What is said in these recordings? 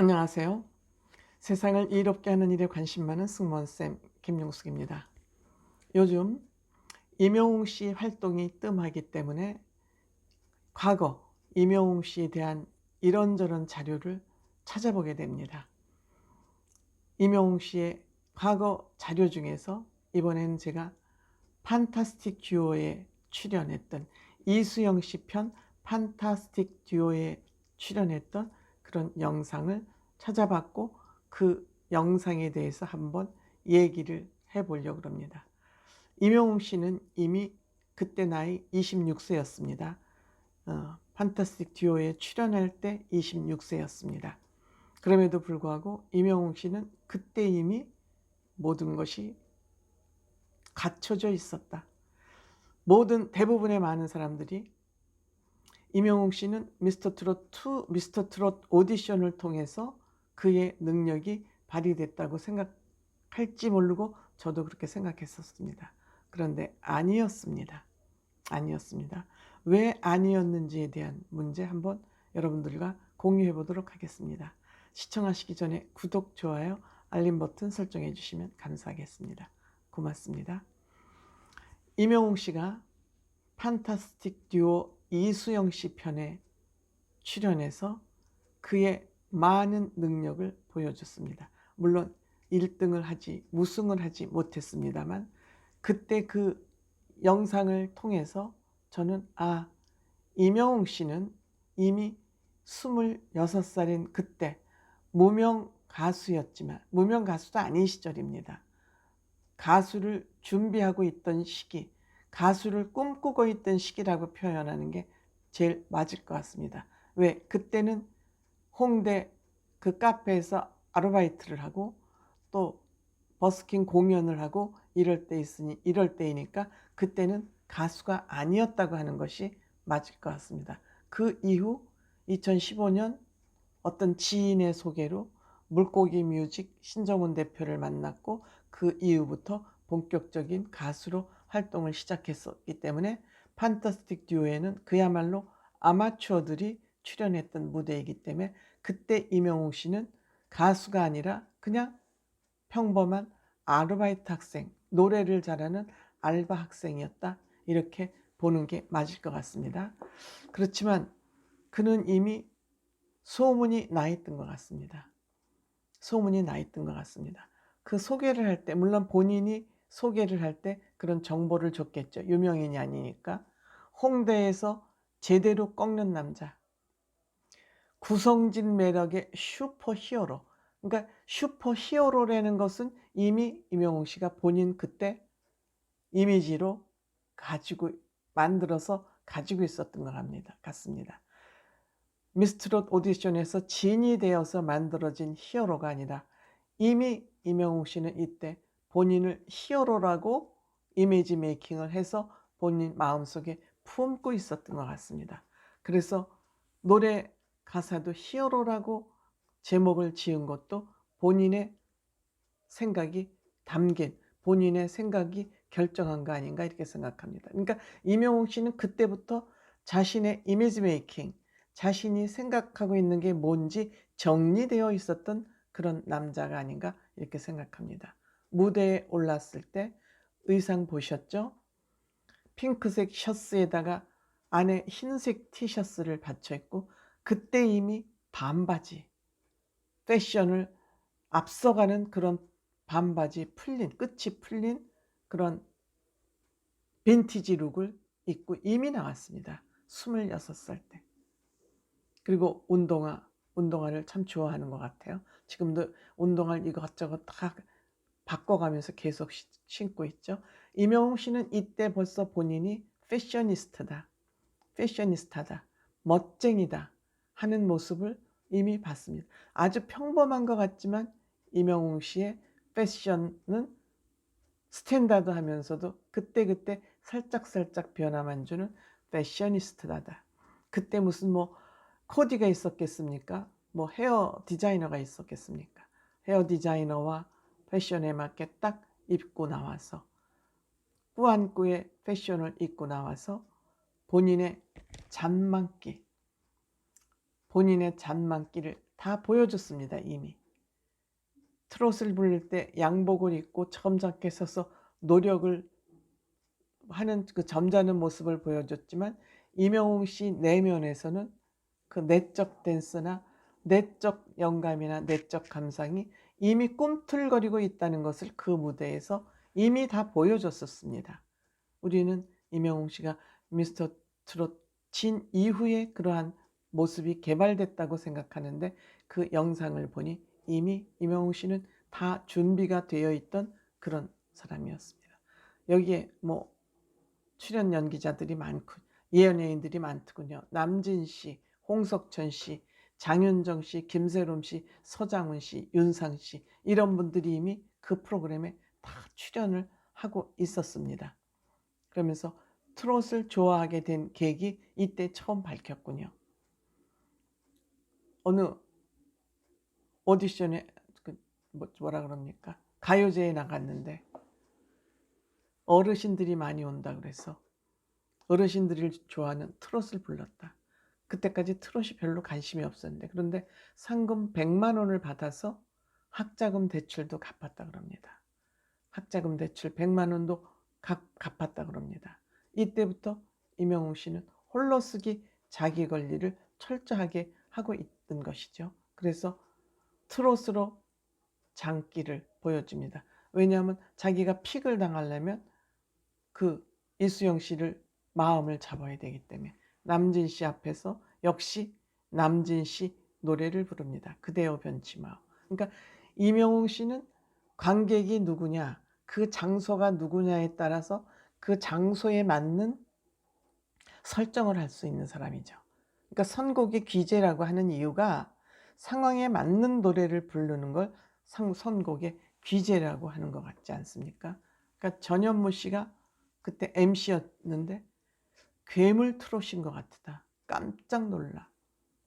안녕하세요. 세상을 이롭게 하는 일에 관심 많은 승무원쌤 김용숙입니다. 요즘 임영웅 씨 활동이 뜸하기 때문에 과거 임영웅 씨에 대한 이런저런 자료를 찾아보게 됩니다. 임영웅 씨의 과거 자료 중에서 이번에는 제가 판타스틱 듀오에 출연했던 이수영 씨 편 판타스틱 듀오에 출연했던 그런 영상을 찾아봤고, 그 영상에 대해서 한번 얘기를 해보려고 합니다. 임영웅 씨는 이미 그때 나이 26세였습니다. 판타스틱 듀오에 출연할 때 26세였습니다. 그럼에도 불구하고 임영웅 씨는 그때 이미 모든 것이 갖춰져 있었다. 대부분의 많은 사람들이 임영웅 씨는 미스터 트롯 2, 미스터 트롯 오디션을 통해서 그의 능력이 발휘됐다고 생각할지 모르고 저도 그렇게 생각했었습니다. 그런데 아니었습니다. 아니었습니다. 왜 아니었는지에 대한 문제 한번 여러분들과 공유해 보도록 하겠습니다. 시청하시기 전에 구독, 좋아요, 알림 버튼 설정해 주시면 감사하겠습니다. 고맙습니다. 임영웅 씨가 판타스틱 듀오 이수영 씨 편에 출연해서 그의 많은 능력을 보여줬습니다. 물론 1등을 우승을 하지 못했습니다만, 그때 그 영상을 통해서 저는 임영웅 씨는 이미 26살인 그때 무명 가수였지만, 무명 가수도 아닌 시절입니다. 가수를 준비하고 있던 시기, 가수를 꿈꾸고 있던 시기라고 표현하는 게 제일 맞을 것 같습니다. 왜? 그때는 홍대 그 카페에서 아르바이트를 하고 또 버스킹 공연을 하고 이럴 때이니까 그때는 가수가 아니었다고 하는 것이 맞을 것 같습니다. 그 이후 2015년 어떤 지인의 소개로 물고기 뮤직 신정훈 대표를 만났고, 그 이후부터 본격적인 가수로 활동을 시작했었기 때문에 판타스틱 듀오에는 그야말로 아마추어들이 출연했던 무대이기 때문에 그때 임영웅 씨는 가수가 아니라 그냥 평범한 아르바이트 학생, 노래를 잘하는 알바 학생이었다, 이렇게 보는 게 맞을 것 같습니다. 그렇지만 그는 이미 소문이 나 있던 것 같습니다. 소문이 나 있던 것 같습니다. 그 소개를 할 때, 물론 본인이 소개를 할 때 그런 정보를 줬겠죠. 유명인이 아니니까. 홍대에서 제대로 꺾는 남자, 구성진 매력의 슈퍼히어로. 그러니까 슈퍼히어로라는 것은 이미 임영웅 씨가 본인 그때 이미지로 만들어서 가지고 있었던 것 같습니다. 미스트롯 오디션에서 진이 되어서 만들어진 히어로가 아니라 이미 임영웅 씨는 이때 본인을 히어로라고 이미지 메이킹을 해서 본인 마음속에 품고 있었던 것 같습니다. 그래서 노래 가사도 히어로라고 제목을 지은 것도 본인의 생각이 본인의 생각이 결정한 거 아닌가, 이렇게 생각합니다. 그러니까 임영웅 씨는 그때부터 자신의 이미지 메이킹, 자신이 생각하고 있는 게 뭔지 정리되어 있었던 그런 남자가 아닌가, 이렇게 생각합니다. 무대에 올랐을 때 의상 보셨죠? 핑크색 셔츠에다가 안에 흰색 티셔츠를 받쳐 입고, 그때 이미 반바지 패션을 앞서가는 그런 반바지 끝이 풀린 그런 빈티지 룩을 입고 이미 나왔습니다. 26살 때. 그리고 운동화를 참 좋아하는 것 같아요. 지금도 운동화를 이것저것 다 바꿔가면서 계속 신고 있죠. 임영웅 씨는 이때 벌써 본인이 패셔니스타다, 멋쟁이다 하는 모습을 이미 봤습니다. 아주 평범한 것 같지만 임영웅 씨의 패션은 스탠다드하면서도 그때그때 살짝살짝 변화만 주는 패셔니스타다. 그때 무슨 코디가 있었겠습니까? 헤어 디자이너가 있었겠습니까? 헤어 디자이너와 패션에 맞게 딱 입고 나와서 꾸안꾸의 패션을 입고 나와서 본인의 잔망기를 다 보여줬습니다. 이미. 트롯을 부를 때 양복을 입고 점잖게 서서 노력을 하는 그 점잖은 모습을 보여줬지만 임영웅 씨 내면에서는 그 내적 댄스나 내적 영감이나 내적 감상이 이미 꿈틀거리고 있다는 것을 그 무대에서 이미 다 보여줬었습니다. 우리는 임영웅 씨가 미스터 트롯 진 이후에 그러한 모습이 개발됐다고 생각하는데 그 영상을 보니 이미 임영웅 씨는 다 준비가 되어 있던 그런 사람이었습니다. 여기에 뭐 출연 연기자들이 많고 예연예인들이 많더군요. 남진 씨, 홍석천 씨, 장윤정 씨, 김세롬 씨, 서장훈 씨, 윤상 씨 이런 분들이 이미 그 프로그램에 다 출연을 하고 있었습니다. 그러면서 트롯을 좋아하게 된 계기 이때 처음 밝혔군요. 어느 오디션에 뭐라 그럽니까? 가요제에 나갔는데 어르신들이 많이 온다 그래서 어르신들이 좋아하는 트롯을 불렀다. 그때까지 트롯이 별로 관심이 없었는데 그런데 상금 100만 원을 받아서 학자금 대출도 갚았다 그럽니다. 학자금 대출 100만 원도 갚았다 그럽니다. 이때부터 임영웅 씨는 홀로 쓰기 자기 관리를 철저하게 하고 있던 것이죠. 그래서 트롯으로 장기를 보여줍니다. 왜냐하면 자기가 픽을 당하려면 그 이수영 씨를 마음을 잡아야 되기 때문에 남진 씨 앞에서 역시 남진 씨 노래를 부릅니다. 그대여 변치마오. 그러니까 임영웅 씨는 관객이 누구냐, 그 장소가 누구냐에 따라서 그 장소에 맞는 설정을 할 수 있는 사람이죠. 그러니까 선곡의 귀재라고 하는 이유가 상황에 맞는 노래를 부르는 걸 선곡의 귀재라고 하는 것 같지 않습니까? 그러니까 전현무 씨가 그때 MC였는데 괴물 트롯인 것 같다. 깜짝 놀라.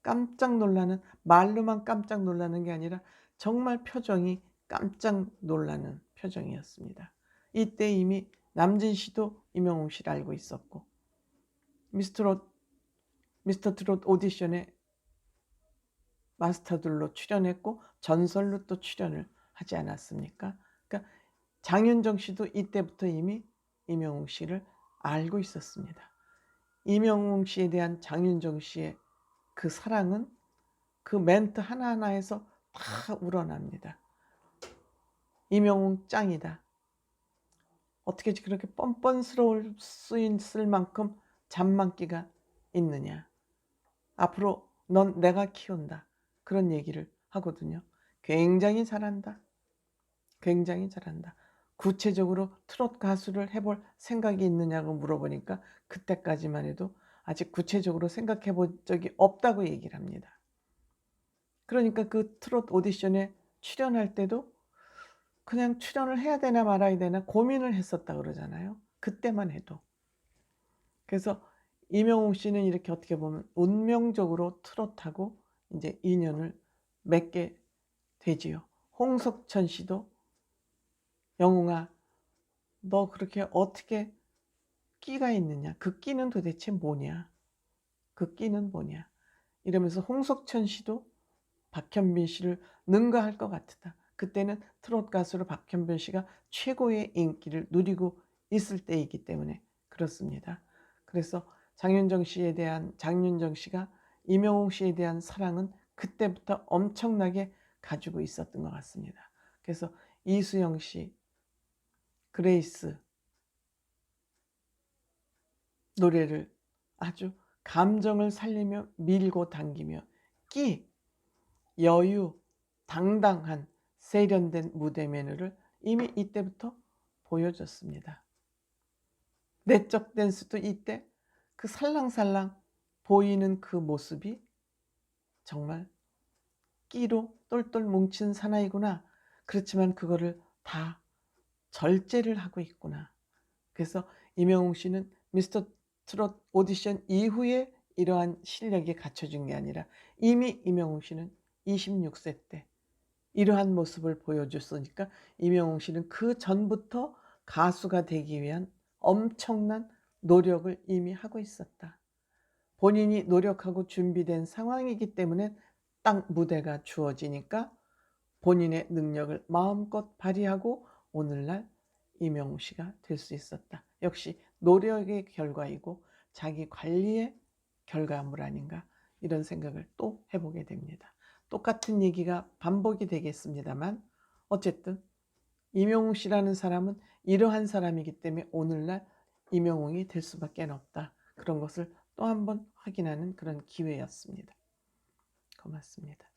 깜짝 놀라는, 말로만 깜짝 놀라는 게 아니라 정말 표정이 깜짝 놀라는 표정이었습니다. 이때 이미 남진 씨도 임영웅 씨를 알고 있었고 미스터 트롯 오디션에 마스터들로 출연했고 전설로 또 출연을 하지 않았습니까? 그러니까 장윤정 씨도 이때부터 이미 임영웅 씨를 알고 있었습니다. 임영웅 씨에 대한 장윤정 씨의 그 사랑은 그 멘트 하나하나에서 다 우러납니다. 임영웅 짱이다. 어떻게 그렇게 뻔뻔스러울 수 있을 만큼 잔망기가 있느냐. 앞으로 넌 내가 키운다. 그런 얘기를 하거든요. 굉장히 잘한다. 굉장히 잘한다. 구체적으로 트롯 가수를 해볼 생각이 있느냐고 물어보니까 그때까지만 해도 아직 구체적으로 생각해 본 적이 없다고 얘기를 합니다. 그러니까 그 트롯 오디션에 출연할 때도 그냥 출연을 해야 되나 말아야 되나 고민을 했었다 그러잖아요. 그때만 해도. 그래서 임영웅 씨는 이렇게 어떻게 보면 운명적으로 트롯하고 이제 인연을 맺게 되지요. 홍석천 씨도 영웅아, 너 그렇게 어떻게 끼가 있느냐? 그 끼는 도대체 뭐냐? 그 끼는 뭐냐? 이러면서 홍석천 씨도 박현빈 씨를 능가할 것 같다. 그때는 트롯 가수로 박현빈 씨가 최고의 인기를 누리고 있을 때이기 때문에 그렇습니다. 그래서 장윤정 씨가 임영웅 씨에 대한 사랑은 그때부터 엄청나게 가지고 있었던 것 같습니다. 그래서 이수영 씨, 그레이스 노래를 아주 감정을 살리며 밀고 당기며 끼, 여유, 당당한 세련된 무대 매너를 이미 이때부터 보여줬습니다. 내적 댄스도 이때 그 살랑살랑 보이는 그 모습이 정말 끼로 똘똘 뭉친 사나이구나. 그렇지만 그거를 다 절제를 하고 있구나. 그래서 임영웅 씨는 미스터 트롯 오디션 이후에 이러한 실력이 갖춰진 게 아니라 이미 임영웅 씨는 26세 때 이러한 모습을 보여줬으니까 임영웅 씨는 그 전부터 가수가 되기 위한 엄청난 노력을 이미 하고 있었다. 본인이 노력하고 준비된 상황이기 때문에 딱 무대가 주어지니까 본인의 능력을 마음껏 발휘하고 오늘날 이명웅 씨가 될 수 있었다. 역시 노력의 결과이고 자기 관리의 결과물 아닌가, 이런 생각을 또 해보게 됩니다. 똑같은 얘기가 반복이 되겠습니다만 어쨌든 이명웅 씨라는 사람은 이러한 사람이기 때문에 오늘날 이명웅이 될 수밖에 없다. 그런 것을 또 한 번 확인하는 그런 기회였습니다. 고맙습니다.